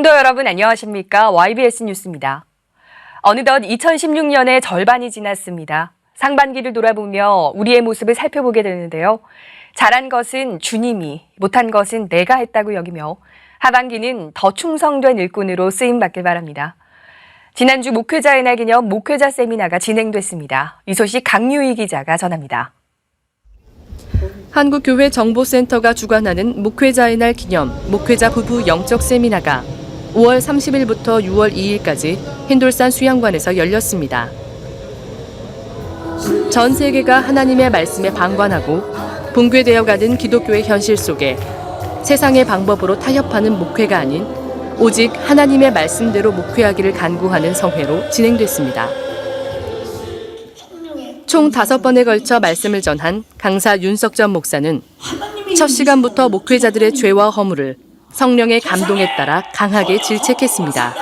성도 여러분 안녕하십니까? YBS 뉴스입니다. 어느덧 2016년의 절반이 지났습니다. 상반기를 돌아보며 우리의 모습을 살펴보게 되는데요. 잘한 것은 주님이, 못한 것은 내가 했다고 여기며 하반기는 더 충성된 일꾼으로 쓰임받길 바랍니다. 지난주 목회자의 날 기념 목회자 세미나가 진행됐습니다. 이 소식 강유희 기자가 전합니다. 한국교회 정보센터가 주관하는 목회자의 날 기념 목회자 부부 영적 세미나가 5월 30일부터 6월 2일까지 흰돌산 수양관에서 열렸습니다. 전 세계가 하나님의 말씀에 방관하고 붕괴되어가는 기독교의 현실 속에 세상의 방법으로 타협하는 목회가 아닌 오직 하나님의 말씀대로 목회하기를 간구하는 성회로 진행됐습니다. 총 5번에 걸쳐 말씀을 전한 강사 윤석전 목사는 첫 시간부터 목회자들의 죄와 허물을 성령의 감동에 따라 강하게 질책했습니다.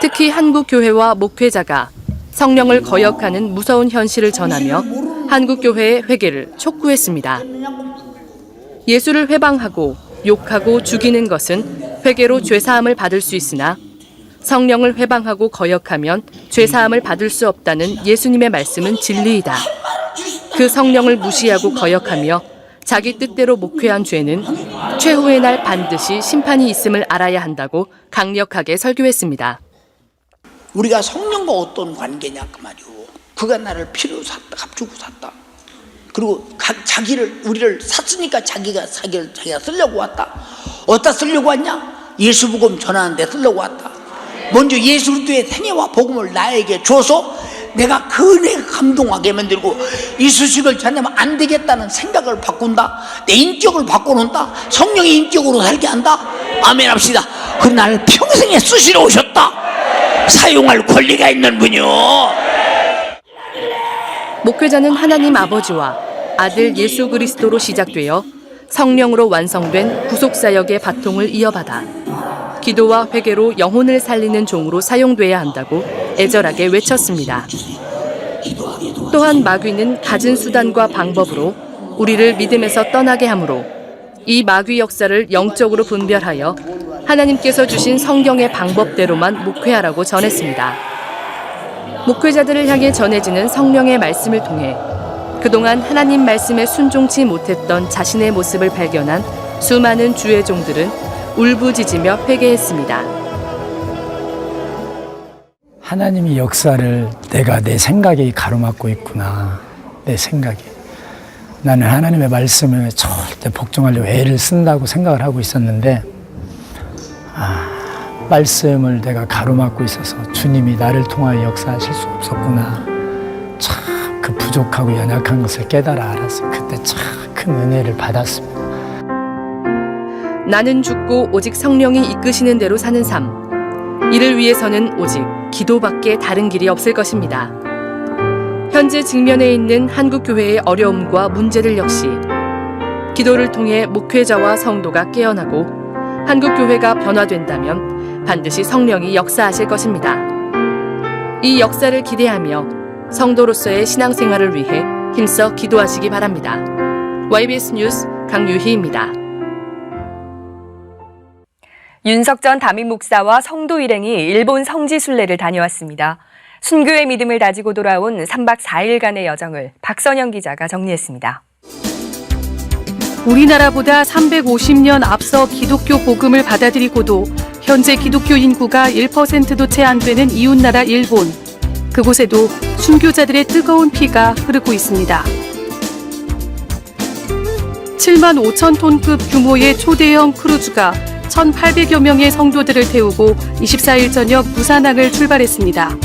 특히 한국 교회와 목회자가 성령을 거역하는 무서운 현실을 전하며 한국 교회의 회개를 촉구했습니다. 예수를 회방하고 욕하고 죽이는 것은 회개로 죄사함을 받을 수 있으나 성령을 회방하고 거역하면 죄사함을 받을 수 없다는 예수님의 말씀은 진리이다. 그 성령을 무시하고 거역하며 자기 뜻대로 목회한 죄는 최후의 날 반드시 심판이 있음을 알아야 한다고 강력하게 설교했습니다. 우리가 성령과 어떤 관계냐 그 말이오. 그가 나를 피로 샀다, 값주고 샀다. 그리고 우리를 샀으니까 자기가 쓰려고 왔다. 어디다 쓰려고 왔냐? 예수 복음 전하는데 쓰려고 왔다. 먼저 예수 그리스도의 생애와 복음을 나에게 줘서 내가 그 은혜가 감동하게 만들고 이 소식을 전하면 안 되겠다는 생각을 바꾼다. 내 인격을 바꿔놓는다. 성령의 인격으로 살게 한다. 아멘 합시다. 그 나를 평생에 쓰시러 오셨다. 사용할 권리가 있는 분이요. 목회자는 하나님 아버지와 아들 예수 그리스도로 시작되어 성령으로 완성된 구속사역의 바통을 이어받아 기도와 회개로 영혼을 살리는 종으로 사용돼야 한다고 애절하게 외쳤습니다. 또한 마귀는 갖은 수단과 방법으로 우리를 믿음에서 떠나게 하므로 이 마귀 역사를 영적으로 분별하여 하나님께서 주신 성경의 방법대로만 목회하라고 전했습니다. 목회자들을 향해 전해지는 성령의 말씀을 통해 그동안 하나님 말씀에 순종치 못했던 자신의 모습을 발견한 수많은 주의 종들은 울부짖으며 회개했습니다. 하나님의 역사를 내가 내 생각이 가로막고 있구나. 내 생각이. 나는 하나님의 말씀을 절대 복종하려고 애를 쓴다고 생각을 하고 있었는데 말씀을 내가 가로막고 있어서 주님이 나를 통하여 역사하실 수 없었구나. 참 그 부족하고 연약한 것을 깨달아 알았어요. 그때 참 큰 은혜를 받았습니다. 나는 죽고 오직 성령이 이끄시는 대로 사는 삶. 이를 위해서는 오직 기도밖에 다른 길이 없을 것입니다. 현재 직면해 있는 한국교회의 어려움과 문제들 역시 기도를 통해 목회자와 성도가 깨어나고 한국교회가 변화된다면 반드시 성령이 역사하실 것입니다. 이 역사를 기대하며 성도로서의 신앙생활을 위해 힘써 기도하시기 바랍니다. YBS 뉴스 강유희입니다. 윤석전 담임 목사와 성도 일행이 일본 성지 순례를 다녀왔습니다. 순교의 믿음을 다지고 돌아온 3박 4일간의 여정을 박선영 기자가 정리했습니다. 우리나라보다 350년 앞서 기독교 복음을 받아들이고도 현재 기독교 인구가 1%도 채 안 되는 이웃나라 일본. 그곳에도 순교자들의 뜨거운 피가 흐르고 있습니다. 7만 5천 톤급 규모의 초대형 크루즈가 1,800여 명의 성도들을 태우고 24일 저녁 부산항을 출발했습니다.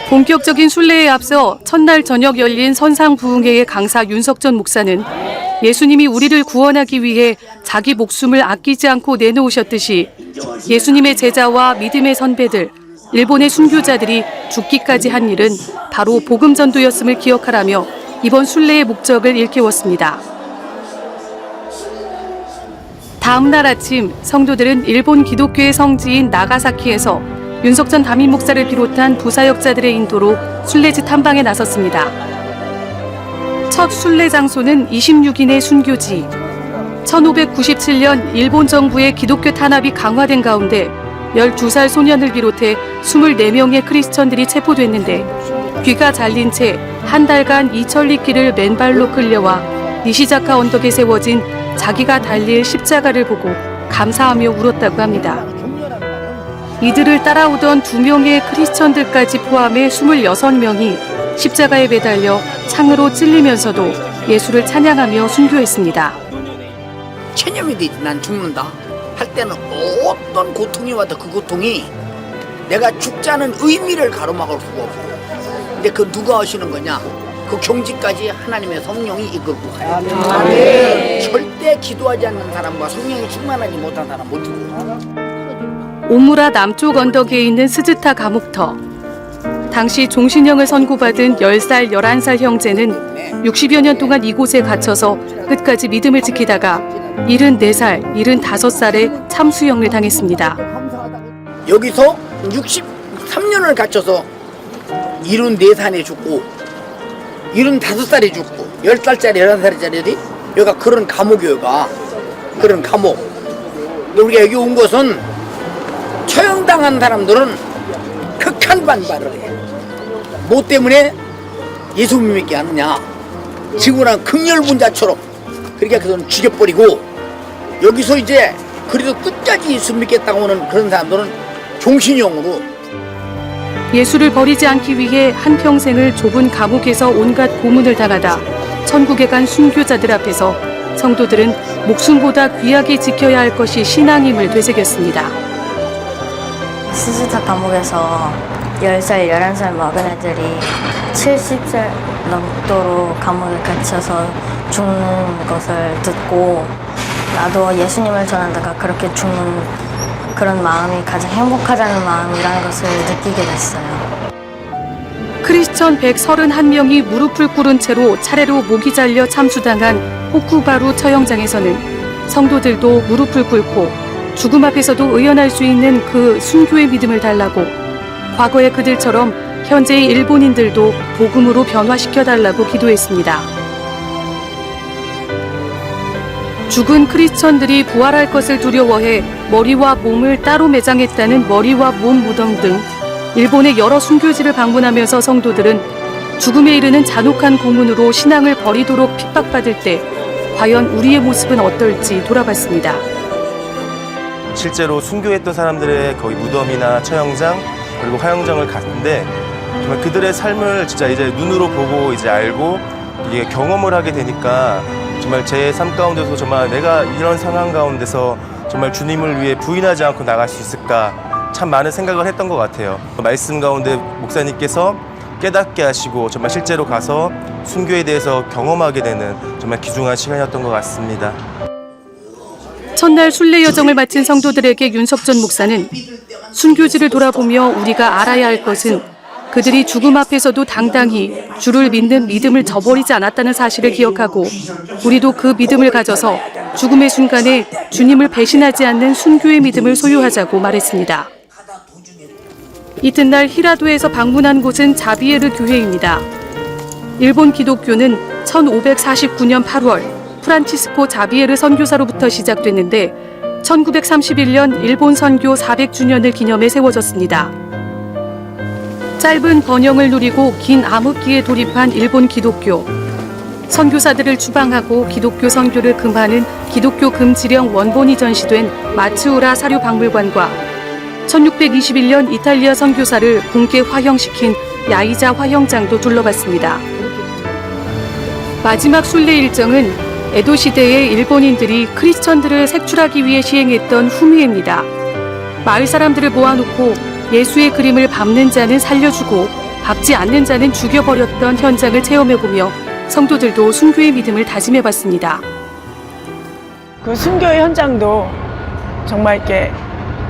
본격적인 순례에 앞서 첫날 저녁 열린 선상부흥회의 강사 윤석전 목사는 예수님이 우리를 구원하기 위해 자기 목숨을 아끼지 않고 내놓으셨듯이 예수님의 제자와 믿음의 선배들, 일본의 순교자들이 죽기까지 한 일은 바로 복음 전도였음을 기억하라며 이번 순례의 목적을 일깨웠습니다. 다음 날 아침 성도들은 일본 기독교의 성지인 나가사키에서 윤석전 담임 목사를 비롯한 부사역자들의 인도로 순례지 탐방에 나섰습니다. 첫 순례 장소는 26인의 순교지. 1597년 일본 정부의 기독교 탄압이 강화된 가운데 12살 소년을 비롯해 24명의 크리스천들이 체포됐는데 귀가 잘린 채 한 달간 이천리길을 맨발로 끌려와 니시자카 언덕에 세워진 자기가 달릴 십자가를 보고 감사하며 울었다고 합니다. 이들을 따라오던 2명의 크리스천들까지 포함해 26명이 십자가에 매달려 창으로 찔리면서도 예수를 찬양하며 순교했습니다. 체념이 되지. 난 죽는다 할 때는 어떤 고통이 와도 그 고통이 내가 죽자는 의미를 가로막을 수가 없어. 근데 그 누가 하시는 거냐? 그 경지까지 하나님의 성령이 이끌고 가요. 절대 기도하지 않는 사람과 성령이 충만하지 못한 사람 못 죽어. 오무라 남쪽 언덕에 있는 스즈타 감옥터. 당시 종신형을 선고받은 10살, 11살 형제는 60여 년 동안 이곳에 갇혀서 끝까지 믿음을 지키다가 74살, 75살에 참수형을 당했습니다. 여기서 63년을 갇혀서 74살에 죽고 75살에 죽고 10살짜리 11살짜리 여기가 그런 감옥이어가 그런 감옥. 근데 우리가 여기 온 것은 처형당한 사람들은 극한 반발을 해. 뭐 때문에 예수 믿게 하느냐? 지구랑 극렬분자처럼 그렇게 해서 죽여버리고 여기서 이제 그래도 끝까지 예수 믿겠다고 하는 그런 사람들은 종신형으로. 예수를 버리지 않기 위해 한평생을 좁은 감옥에서 온갖 고문을 당하다 천국에 간 순교자들 앞에서 성도들은 목숨보다 귀하게 지켜야 할 것이 신앙임을 되새겼습니다. 스즈타 감옥에서 10살, 11살 먹은 애들이 70살 넘도록 감옥에 갇혀서 죽는 것을 듣고 나도 예수님을 전하다가 그렇게 죽는 그런 마음이 가장 행복하다는 마음이라는 것을 느끼게 됐어요. 크리스천 131명이 무릎을 꿇은 채로 차례로 목이 잘려 참수당한 호쿠바루 처형장에서는 성도들도 무릎을 꿇고 죽음 앞에서도 의연할 수 있는 그 순교의 믿음을 달라고 과거의 그들처럼 현재의 일본인들도 복음으로 변화시켜달라고 기도했습니다. 죽은 크리스천들이 부활할 것을 두려워해 머리와 몸을 따로 매장했다는 머리와 몸 무덤 등 일본의 여러 순교지를 방문하면서 성도들은 죽음에 이르는 잔혹한 고문으로 신앙을 버리도록 핍박받을 때 과연 우리의 모습은 어떨지 돌아봤습니다. 실제로 순교했던 사람들의 거기 무덤이나 처형장 그리고 화형장을 갔는데 정말 그들의 삶을 진짜 이제 눈으로 보고 이제 알고 이게 경험을 하게 되니까 정말 제 삶 가운데서 정말 내가 이런 상황 가운데서 정말 주님을 위해 부인하지 않고 나갈 수 있을까 참 많은 생각을 했던 것 같아요. 말씀 가운데 목사님께서 깨닫게 하시고 정말 실제로 가서 순교에 대해서 경험하게 되는 정말 귀중한 시간이었던 것 같습니다. 첫날 순례 여정을 마친 성도들에게 윤석전 목사는 순교지를 돌아보며 우리가 알아야 할 것은 그들이 죽음 앞에서도 당당히 주를 믿는 믿음을 저버리지 않았다는 사실을 기억하고 우리도 그 믿음을 가져서 죽음의 순간에 주님을 배신하지 않는 순교의 믿음을 소유하자고 말했습니다. 이튿날 히라도에서 방문한 곳은 자비에르 교회입니다. 일본 기독교는 1549년 8월 프란치스코 자비에르 선교사로부터 시작됐는데 1931년 일본 선교 400주년을 기념해 세워졌습니다. 짧은 번영을 누리고 긴 암흑기에 돌입한 일본 기독교. 선교사들을 추방하고 기독교 선교를 금하는 기독교 금지령 원본이 전시된 마츠우라 사료박물관과 1621년 이탈리아 선교사를 공개 화형시킨 야이자 화형장도 둘러봤습니다. 마지막 순례 일정은 에도 시대의 일본인들이 크리스천들을 색출하기 위해 시행했던 후미에입니다. 마을 사람들을 모아놓고 예수의 그림을 밟는 자는 살려주고 밟지 않는 자는 죽여버렸던 현장을 체험해보며 성도들도 순교의 믿음을 다짐해봤습니다. 그 순교의 현장도 정말 이렇게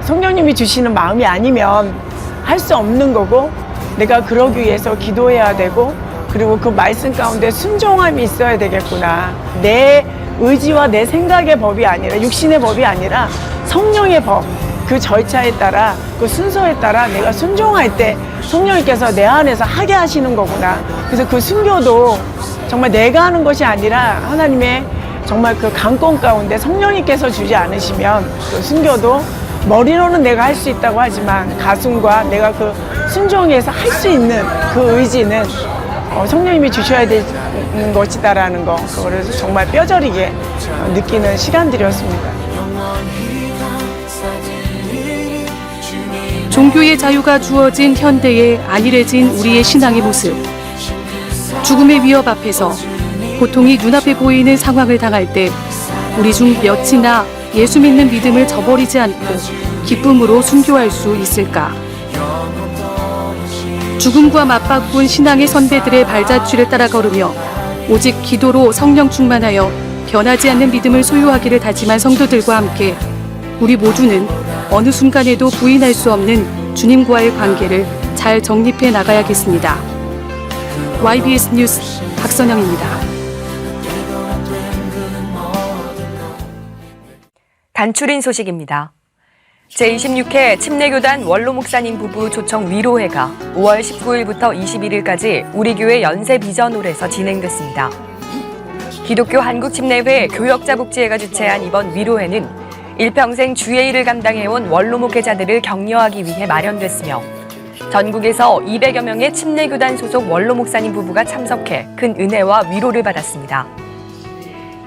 성령님이 주시는 마음이 아니면 할 수 없는 거고 내가 그러기 위해서 기도해야 되고 그리고 그 말씀 가운데 순종함이 있어야 되겠구나. 내 의지와 내 생각의 법이 아니라 육신의 법이 아니라 성령의 법, 그 절차에 따라 그 순서에 따라 내가 순종할 때 성령님께서 내 안에서 하게 하시는 거구나. 그래서 그 순교도 정말 내가 하는 것이 아니라 하나님의 정말 그 강권 가운데 성령님께서 주지 않으시면 그 순교도 머리로는 내가 할 수 있다고 하지만 가슴과 내가 그 순종해서 할 수 있는 그 의지는 성령님이 주셔야 되는 것이다라는 거, 그거를 정말 뼈저리게 느끼는 시간들이었습니다. 종교의 자유가 주어진 현대에 안일해진 우리의 신앙의 모습. 죽음의 위협 앞에서 고통이 눈앞에 보이는 상황을 당할 때 우리 중 몇이나 예수 믿는 믿음을 저버리지 않고 기쁨으로 순교할 수 있을까? 죽음과 맞바꾼 신앙의 선배들의 발자취를 따라 걸으며 오직 기도로 성령 충만하여 변하지 않는 믿음을 소유하기를 다짐한 성도들과 함께 우리 모두는 어느 순간에도 부인할 수 없는 주님과의 관계를 잘 정립해 나가야겠습니다. YBS 뉴스 박선영입니다. 단출인 소식입니다. 제26회 침례교단 원로 목사님 부부 초청 위로회가 5월 19일부터 21일까지 우리 교회 연세비전홀에서 진행됐습니다. 기독교 한국침례회 교역자복지회가 주최한 이번 위로회는 일평생 주의 일을 감당해온 원로 목회자들을 격려하기 위해 마련됐으며 전국에서 200여 명의 침례교단 소속 원로 목사님 부부가 참석해 큰 은혜와 위로를 받았습니다.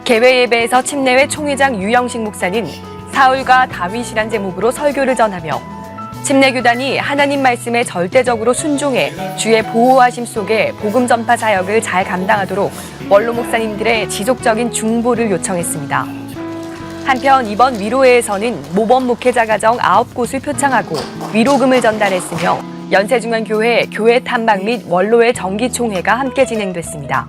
개회 예배에서 침례회 총회장 유영식 목사는 사울과 다윗이란 제목으로 설교를 전하며 침례교단이 하나님 말씀에 절대적으로 순종해 주의 보호하심 속에 복음 전파 사역을 잘 감당하도록 원로 목사님들의 지속적인 중보를 요청했습니다. 한편 이번 위로회에서는 모범 목회자 가정 9곳을 표창하고 위로금을 전달했으며 연세중앙교회 교회 탐방 및 원로회 정기총회가 함께 진행됐습니다.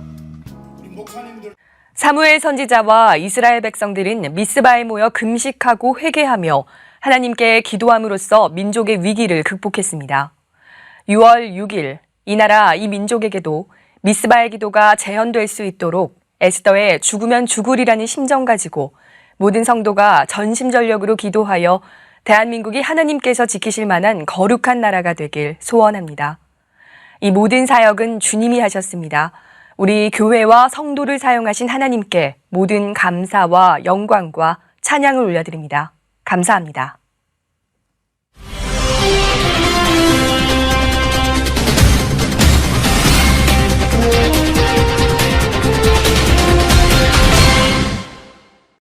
사무엘 선지자와 이스라엘 백성들은 미스바에 모여 금식하고 회개하며 하나님께 기도함으로써 민족의 위기를 극복했습니다. 6월 6일 이 나라 이 민족에게도 미스바의 기도가 재현될 수 있도록 에스더의 죽으면 죽으리라는 심정 가지고 모든 성도가 전심전력으로 기도하여 대한민국이 하나님께서 지키실 만한 거룩한 나라가 되길 소원합니다. 이 모든 사역은 주님이 하셨습니다. 우리 교회와 성도를 사용하신 하나님께 모든 감사와 영광과 찬양을 올려드립니다. 감사합니다.